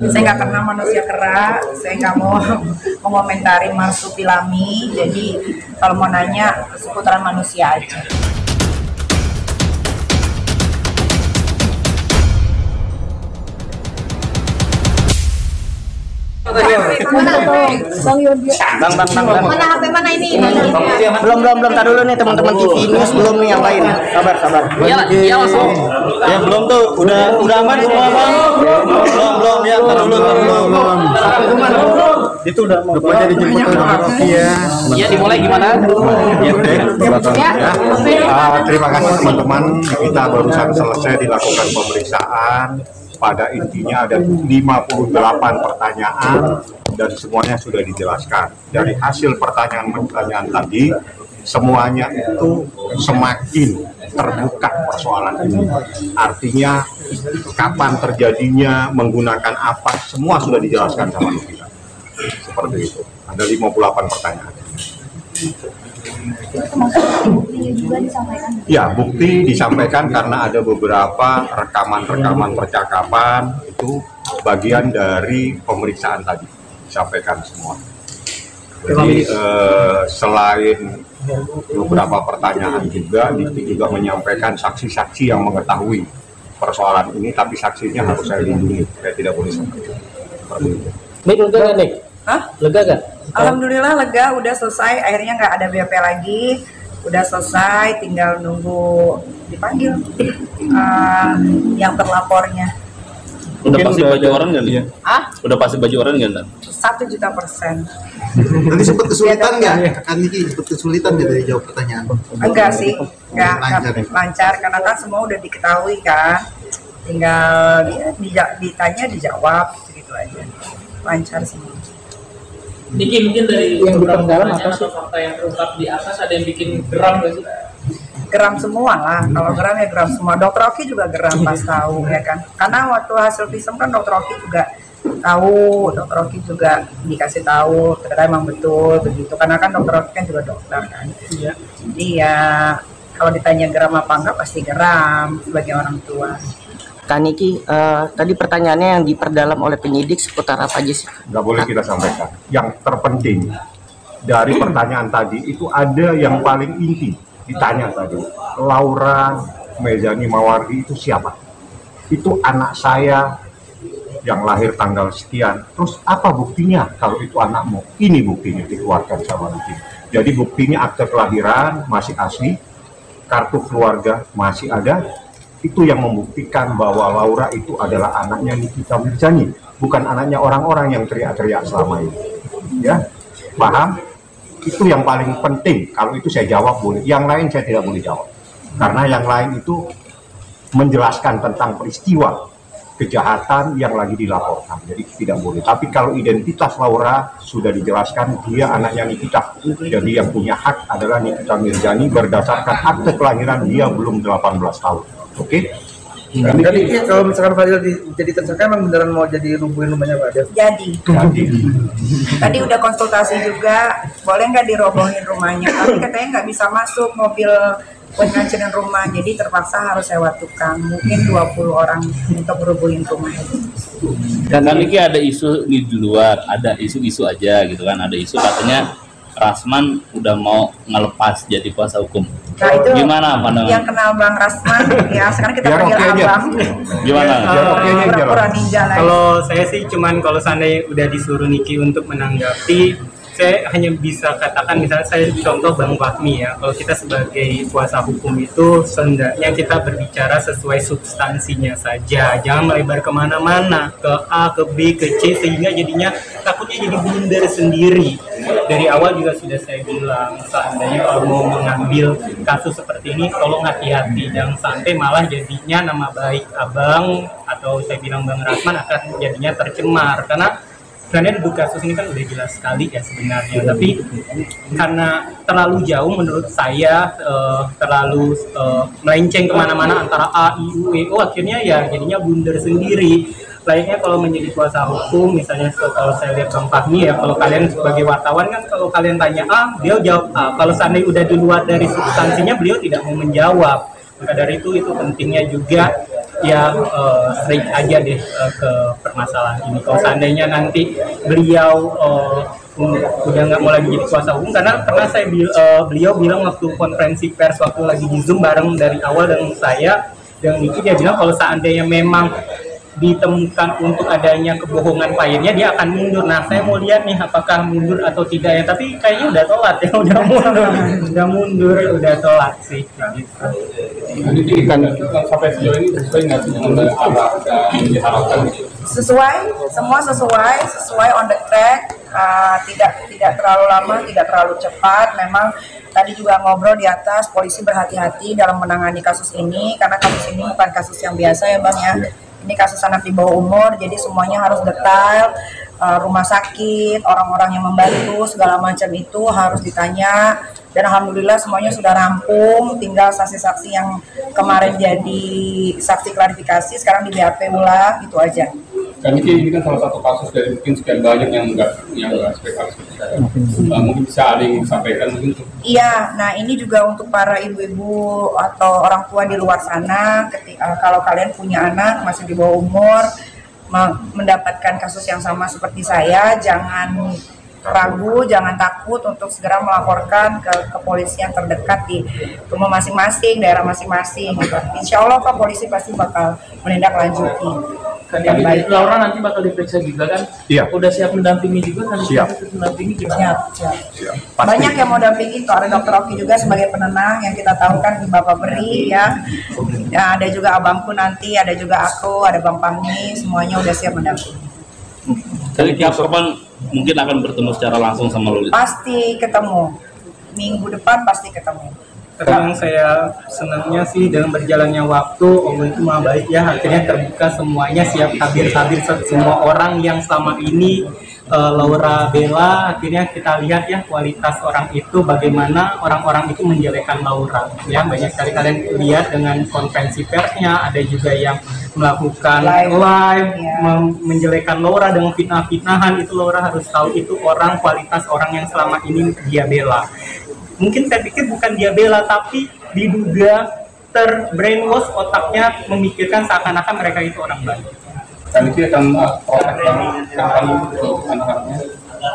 Saya nggak kenal manusia kera, saya nggak mau mengomentari marsupilami. Jadi kalau mau nanya seputaran manusia aja. Mana HP mana ini? Belum tar dulu nih teman-teman TV News, belum nih yang lain. Sabar. Iya langsung. Ya belum tuh, udah aman semua bang? Belum ya, tar dulu. Itu udah mau dijemput ya. Iya dimulai gimana? Terima kasih teman-teman, kita barusan selesai dilakukan pemeriksaan. Pada intinya ada 58 pertanyaan dan semuanya sudah dijelaskan. Dari hasil pertanyaan tadi, semuanya itu semakin terbuka persoalan ini. Artinya kapan terjadinya, menggunakan apa, semua sudah dijelaskan sama kita. Seperti itu. Ada 58 pertanyaan. Itu termasuk buktinya juga disampaikan. Ya, bukti disampaikan karena ada beberapa rekaman percakapan, itu bagian dari pemeriksaan tadi, disampaikan semua. Jadi selain beberapa pertanyaan juga, Dikti juga menyampaikan saksi-saksi yang mengetahui persoalan ini, tapi saksinya harus saya lindungi, saya tidak boleh sampaikan. Nik, lega gak Nik? Hah? Lega gak? Alhamdulillah lega, udah selesai. Akhirnya nggak ada BAP lagi, udah selesai. Tinggal nunggu dipanggil yang terlapornya. Udah pasti baju orang nggak nih? Ah? Udah pasti baju orang nggak? 1.000.000%. Tadi sempat kesulitan nggak? Kan Niki sempat kesulitan nggak dari jawab pertanyaan? Enggak sih, enggak lancar karena kan semua udah diketahui kan. Tinggal ditanya dijawab gitu aja. Lancar semua. Niki, mungkin dari yang di dalam apa sih? Fakta yang terungkap di atas ada yang bikin geram nggak sih? Geram semua lah, kalau geram ya geram semua. Dokter Oki juga geram pas tahu ya kan. Karena waktu hasil visum kan Dokter Oki juga tahu, Dokter Oki juga dikasih tahu ternyata emang betul begitu. Karena kan Dokter Oki kan juga dokter kan. Iya. Jadi ya kalau ditanya geram apa enggak pasti geram sebagai orang tua. Kak Niki, tadi pertanyaannya yang diperdalam oleh penyidik seputar apa aja sih? Nggak boleh kita sampaikan. Yang terpenting dari pertanyaan tadi itu ada yang paling inti ditanya tadi. Laura Mezani Mawardi itu siapa? Itu anak saya yang lahir tanggal sekian. Terus apa buktinya kalau itu anakmu? Ini buktinya dikeluarkan sama Niki. Jadi buktinya akte kelahiran masih asli, kartu keluarga masih ada. Itu yang membuktikan bahwa Laura itu adalah anaknya Nikita Mirzani, bukan anaknya orang-orang yang teriak-teriak selama ini. Ya, paham? Itu yang paling penting. Kalau itu saya jawab boleh, yang lain saya tidak boleh jawab. Karena yang lain itu menjelaskan tentang peristiwa kejahatan yang lagi dilaporkan, jadi tidak boleh. Tapi kalau identitas Laura sudah dijelaskan, dia anaknya Nikita. Jadi yang punya hak adalah Nikita Mirzani berdasarkan akte kelahiran dia belum 18 tahun. Oke. Jadi kalau misalkan Fadil jadi tersangka emang beneran mau jadi rubuhin rumahnya Pak Fadil? Jadi. Tadi udah konsultasi juga, boleh nggak dirobohin rumahnya? Tapi katanya nggak bisa masuk mobil buat ngancurin rumah, jadi terpaksa harus sewa tukang. Mungkin 20 orang untuk merubuhin rumah. Dan Niki ada isu di luar, ada isu-isu aja gitu kan, ada isu katanya Rasman udah mau ngelepas jadi kuasa hukum. Nah itu gimana pandangan? Yang kenal Bang Rasman, ya sekarang kita Biar panggil oke aja. Abang. Gimana? Pura-pura ninja lagi. Kalau saya sih cuman kalau seandainya udah disuruh Niki untuk menanggapi, saya hanya bisa katakan misalnya saya contoh Bang Fahmi ya, kalau kita sebagai kuasa hukum itu sehendaknya kita berbicara sesuai substansinya saja, jangan melebar kemana-mana ke A, ke B, ke C, sehingga jadinya takutnya jadi blunder sendiri. Dari awal juga sudah saya bilang, seandainya kalau mau mengambil kasus seperti ini tolong hati-hati, jangan sampai malah jadinya nama baik Abang atau saya bilang Bang Rasman akan jadinya tercemar, karena sebenarnya duduk kasus ini kan udah jelas sekali ya sebenarnya, tapi karena terlalu jauh menurut saya, terlalu melenceng kemana-mana antara A, I, U, E, O, akhirnya ya jadinya blunder sendiri. Layaknya kalau menjadi kuasa hukum, misalnya kalau saya lihat Bang Fahmi ya, kalau kalian sebagai wartawan kan kalau kalian tanya A, beliau jawab A. Kalau seandainya udah di luar dari substansinya, beliau tidak mau menjawab. Maka dari itu pentingnya juga ya straight aja deh ke permasalahan ini. Kalau seandainya nanti beliau udah nggak mau lagi jadi kuasa hukum, karena pernah saya beliau bilang waktu konferensi pers waktu lagi di Zoom bareng dari awal dengan saya dan Niki, dia bilang kalau seandainya memang ditemukan untuk adanya kebohongan kliennya dia akan mundur. Nah, saya mau lihat nih apakah mundur atau tidak ya, tapi kayaknya udah telat ya, udah telat sih gitu. Jadi kan sampai sejauh ini sesuai nggak sih dengan apa yang diharapkan? Sesuai, semua sesuai on the track, tidak terlalu lama, tidak terlalu cepat. Memang tadi juga ngobrol di atas, polisi berhati-hati dalam menangani kasus ini karena kasus ini bukan kasus yang biasa ya Bang ya. Ini kasus anak di bawah umur, jadi semuanya harus detail, rumah sakit, orang-orang yang membantu, segala macam itu harus ditanya. Dan alhamdulillah semuanya sudah rampung, tinggal saksi-saksi yang kemarin jadi saksi klarifikasi, sekarang di BAP ulang, itu aja. Dan ini kan salah satu kasus dari mungkin sekian banyak yang enggak mungkin bisa ada yang disampaikan mungkin. Iya, nah ini juga untuk para ibu-ibu atau orang tua di luar sana, kalau kalian punya anak masih di bawah umur, mendapatkan kasus yang sama seperti saya, jangan ragu, jangan takut untuk segera melaporkan ke kepolisian terdekat di rumah masing-masing, daerah masing-masing. Insya Allah Pak, polisi pasti bakal menindaklanjuti. Jadi Laura nanti bakal diperiksa juga kan? Iya. Udah siap mendampingi juga kan? Siap. Mendampingi gimana? Siap. Banyak yang mau dampingi, tuh ada Dokter Oki juga sebagai penenang yang kita tahu kan di Bapak Beri ya. Ya, ada juga abangku nanti, ada juga aku, ada Bang Fahmi, semuanya udah siap mendampingi. Jadi pihak korban mungkin akan bertemu secara langsung sama Loli? Pasti ketemu, minggu depan pasti ketemu. Tapi yang saya senangnya sih dengan berjalannya waktu, Allah itu maha baik ya, akhirnya terbuka semuanya, siap tabir-tabir semua orang yang selama ini Laura bela, akhirnya kita lihat ya kualitas orang itu, bagaimana orang-orang itu menjelekkan Laura ya. Banyak sekali kalian lihat dengan konferensi persnya, ada juga yang melakukan live menjelekkan Laura dengan fitnah-fitnahan. Itu Laura harus tahu itu orang, kualitas orang yang selama ini dia bela. Mungkin saya pikir bukan dia bela, tapi diduga terbrainwash otaknya, memikirkan seakan-akan mereka itu orang baik. Dan itu akan anak-anaknya.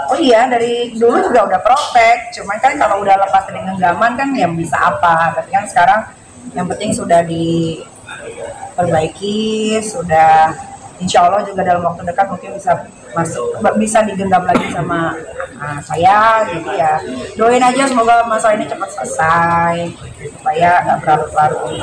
Oh iya, dari dulu juga udah protek, cuman kan kalau udah lepas dari genggaman kan yang bisa apa. Tapi kan sekarang yang penting sudah diperbaiki, sudah insya Allah juga dalam waktu dekat mungkin bisa digenggam lagi sama saya. Jadi ya doain aja semoga masalah ini cepat selesai supaya nggak berlarut-larut.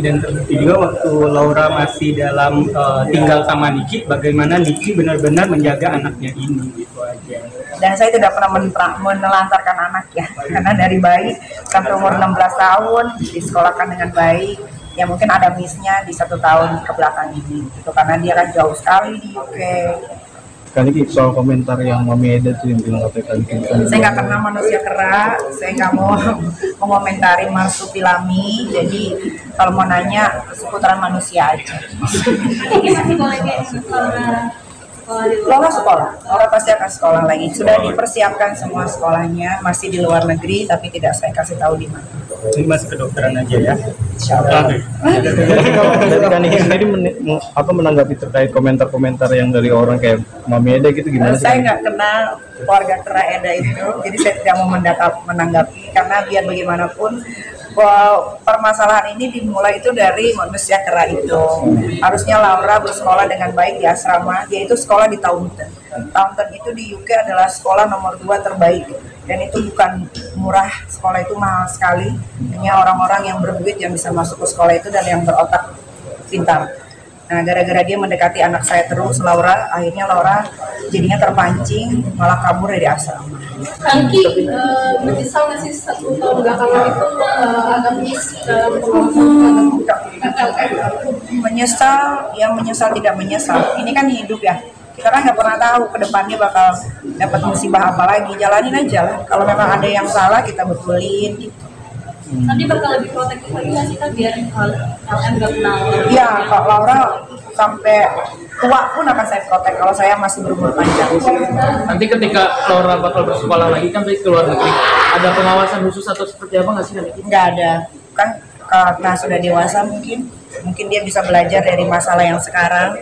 Dan terbukti juga waktu Laura masih dalam tinggal sama Niki, bagaimana Niki benar-benar menjaga anaknya ini, gitu aja. Dan saya tidak pernah menelantarkan anak ya, karena dari bayi sampai umur 16 tahun disekolahkan dengan baik. Ya mungkin ada miss-nya di 1 tahun ke belakang ini, gitu, karena dia kan jauh sekali di UK. Kali ini soal komentar yang Mami Eda tuh yang bilang katanya saya nggak kenal manusia kera, saya nggak mau mengomentari marsupilami, jadi kalau mau nanya seputaran manusia aja. Lola sekolah, Lola pasti akan sekolah lagi. Sudah dipersiapkan semua sekolahnya, masih di luar negeri, tapi tidak saya kasih tahu di mana. Ini masih kedokteran aja ya. Insyaallah. Dari Kani sendiri menanggapi terkait komentar-komentar yang dari orang kayak Mami Eda gitu gimana? Saya nggak kenal keluarga kera Eda itu, jadi saya tidak mau menanggapi karena biar bagaimanapun permasalahan ini dimulai itu dari manusia kera itu. Harusnya Laura bersekolah dengan baik di asrama, yaitu sekolah di Taunton. Taunton itu di UK adalah sekolah nomor 2 terbaik, dan itu bukan murah, sekolah itu mahal sekali. Hanya orang-orang yang berduit yang bisa masuk ke sekolah itu dan yang berotak pintar. Nah, gara-gara dia mendekati anak saya terus, Laura, akhirnya Laura jadinya terpancing, malah kabur dari asrama. Angki, menyesal nggak sih 1 tahun belakangan itu agak miss dalam menyesal, yang menyesal tidak menyesal. Ini kan hidup ya. Kita kan nggak pernah tahu ke depannya bakal dapat musibah apa lagi. Jalanin aja lah. Kalau memang ada yang salah, kita betulin gitu. Nanti bakal lebih protektif lagi nggak sih kan biar LM nggak kenal? Iya, Kak Laura sampai tua pun akan saya protek kalau saya masih berumur panjang. Nanti ketika Laura bakal bersekolah lagi kan dari ke luar negeri, ada pengawasan khusus atau seperti apa nggak sih? Nggak ada, kan karena sudah dewasa mungkin dia bisa belajar dari masalah yang sekarang.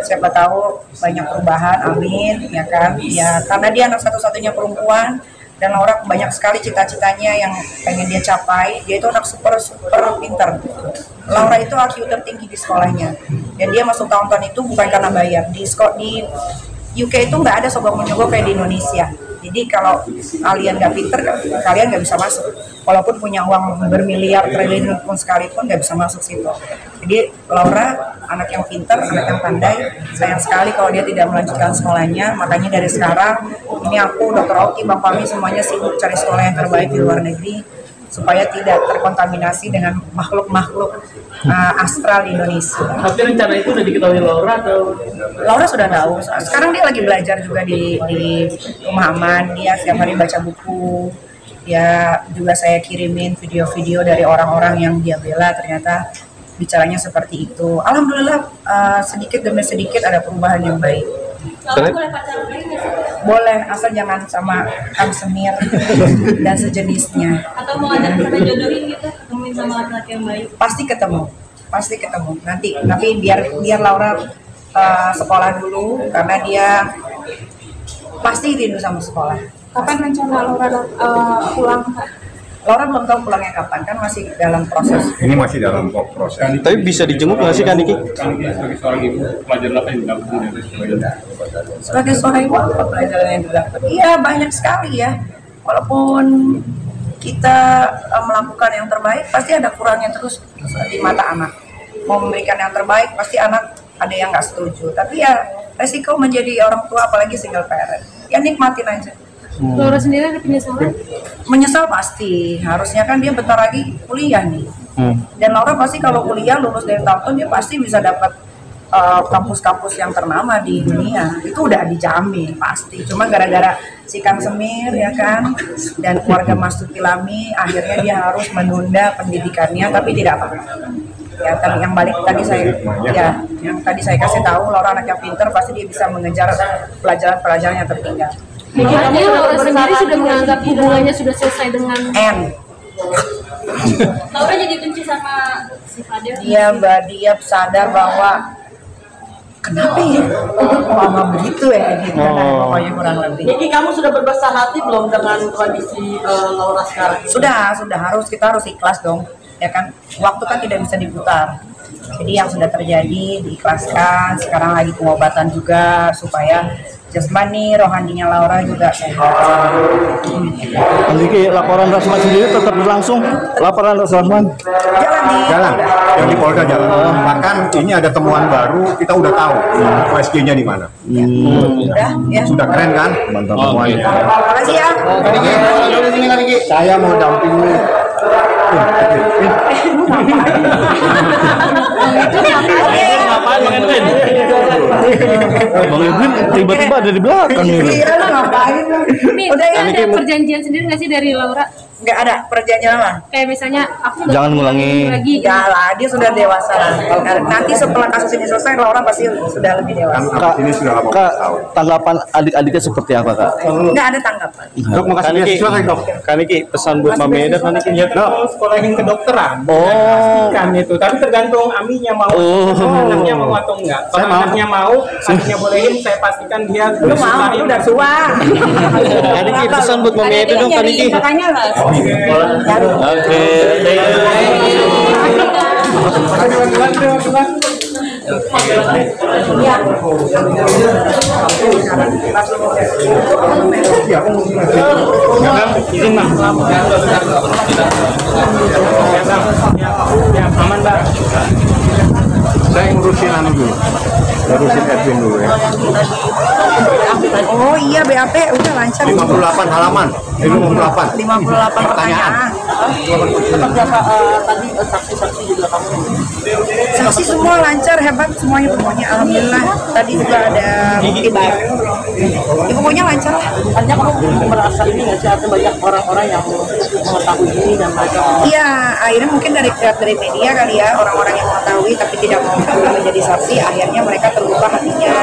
Siapa tahu banyak perubahan, amin, ya kan? Ya karena dia anak satu-satunya perempuan dan Laura banyak sekali cita-citanya yang pengen dia capai. Dia itu anak super pintar. Laura itu IQ tertinggi di sekolahnya dan dia masuk tahun-tahun itu bukan karena bayar. Di UK itu nggak ada sogok menyogok kayak di Indonesia. Jadi kalau kalian nggak pinter, kalian nggak bisa masuk. Walaupun punya uang bermiliar triliun pun sekalipun nggak bisa masuk situ. Jadi Laura anak yang pinter, anak yang pandai. Sayang sekali kalau dia tidak melanjutkan sekolahnya. Makanya dari sekarang ini aku, Dr. Oki, Bang Fahmi semuanya sibuk cari sekolah yang terbaik di luar negeri supaya tidak terkontaminasi dengan makhluk-makhluk astral di Indonesia. Tapi rencana itu udah diketahui Laura atau? Laura sudah tahu. Sekarang dia lagi belajar juga di Rumah Aman. Dia setiap hari baca buku. Ya juga saya kirimin video-video dari orang-orang yang dia bela, ternyata bicaranya seperti itu. Alhamdulillah sedikit demi sedikit ada perubahan yang baik. Laura boleh pacaran lagi nggak sih? Boleh, asal jangan sama Kang Semir dan sejenisnya. Atau mau ngajak kita jodohin gitu, ketemuin sama laki-laki yang baik? Pasti ketemu nanti. Tapi biar Laura sekolah dulu karena dia pasti rindu sama sekolah. Kapan rencana Laura pulang? Laura belum tahu pulangnya kapan, kan masih dalam proses. Ini masih dalam proses. Tapi bisa dijenguk nggak sih Kak Niki? Sebagai seorang ibu, pelajaran apa yang didapat dari sekolah? Sebagai seorang ibu, apa pelajaran yang didapat? Iya banyak sekali ya. Walaupun kita melakukan yang terbaik, pasti ada kurangnya terus di mata anak. Mau memberikan yang terbaik, pasti anak ada yang nggak setuju. Tapi ya resiko menjadi orang tua, apalagi single parent. Ya nikmatin aja. Laura sendiri ada penyesalan? Menyesal pasti, harusnya kan dia bentar lagi kuliah nih. Dan Laura pasti kalau kuliah lulus dari tahun dia pasti bisa dapat kampus-kampus yang ternama di dunia. Itu udah dijamin pasti. Cuma gara-gara si Kang Semir ya kan dan keluarga Mas Tuti Lami, akhirnya dia harus menunda pendidikannya, tapi tidak apa-apa. Ya kan yang balik tadi yang tadi saya kasih tahu, Laura anak yang pinter, pasti dia bisa mengejar pelajaran-pelajaran yang tertinggal. Jadi Laura sendiri sudah menganggap hubungannya sudah selesai dengan Laura jadi benci sama si Fadel? Dia sadar bahwa kenapa ya mama begitu ya gitu pokoknya kurang lebih. Jadi kamu sudah berbesar hati belum dengan kondisi Laura sekarang? Sudah kita harus ikhlas dong ya kan, waktu kan tidak bisa diputar. Jadi yang sudah terjadi diikhlaskan. Sekarang lagi pengobatan juga supaya jasmani, rohaninya Laura juga sehat. Nanti laporan Rasman sendiri tetap berlangsung. Laporan Rasman Jalan yang di Polda jalan. Bahkan ini ada temuan baru, kita udah tahu USG-nya di mana. Sudah keren kan? Mantap semuanya. Terima kasih ya. Saya mau dampingi. Ngapain Bang Edwin? Bang Edwin tiba-tiba ada di belakang ini. Iya, lu ngapain lu? Udah ya, ada perjanjian sendiri nggak sih dari Laura? Nggak ada perjanjian apa? Kayak misalnya aku Jangan ngulangi. lagi. Ya lah, dia sudah dewasa. Nanti setelah kasus ini selesai, Laura pasti sudah lebih dewasa. Kan ini sudah lama Kak, tahu. tanggapan adik-adiknya seperti apa Kak? Nggak ada tanggapan. Dok, makasih beasiswa kan dok. Kak Niki, pesan buat Mami Eda Kak Niki. Ya mau sekolahin kedokteran. Kan itu, tapi tergantung Aminya mau. Anaknya mau atau enggak. Kalau anaknya mau, anaknya bolehin, saya pastikan dia. Lu mau, lu udah tua. Kak Niki, pesan buat Mami Eda dong Kak Niki. Katanya lah. Oke. Izin Bang. Ya, aman Bang. Saya ngurusin dulu. Ngurusin Edwin dulu ya. Oh iya, BAP udah lancar. 58 halaman. 58. 58 pertanyaan. Tadi saksi-saksi juga kamu. Saksi semua lancar, hebat semuanya pokoknya. Alhamdulillah. Tadi juga ada bukti baru. Ya, pokoknya lancar lah. Artinya kamu merasa ini nggak sih, ada banyak orang-orang yang mengetahui ini dan mereka Iya, akhirnya mungkin dari media kali ya, orang-orang yang mengetahui tapi tidak mau menjadi saksi, akhirnya mereka terbuka hatinya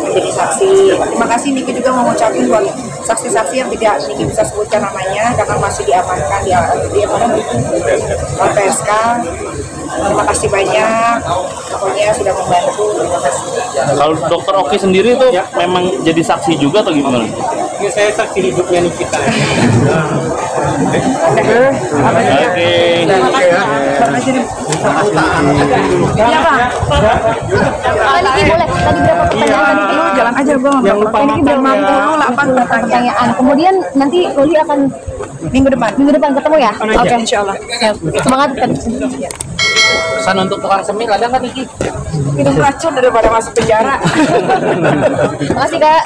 menjadi saksi. Terima kasih Niki juga mau ngucapin buat saksi-saksi yang tidak Niki bisa sebutkan namanya karena masih diamankan di LPSK. Terima kasih banyak, pokoknya sudah membantu. Terima kasih. Kalau Dokter Oki sendiri itu memang jadi saksi juga atau gimana? Ini saya saksi hidupnya Nikita. Oke. Iya Pak. Niki boleh, tadi berapa pertanyaan? Lu jalan aja gue ngomong. Ini belum mampu lu 8 Pertanyaan. Kemudian nanti Loli akan minggu depan ketemu ya? Oke, insya Allah. Semangat kan. pesan untuk tukang semir ada nggak Niki? Hidup racun daripada masuk penjara. Makasih Kak.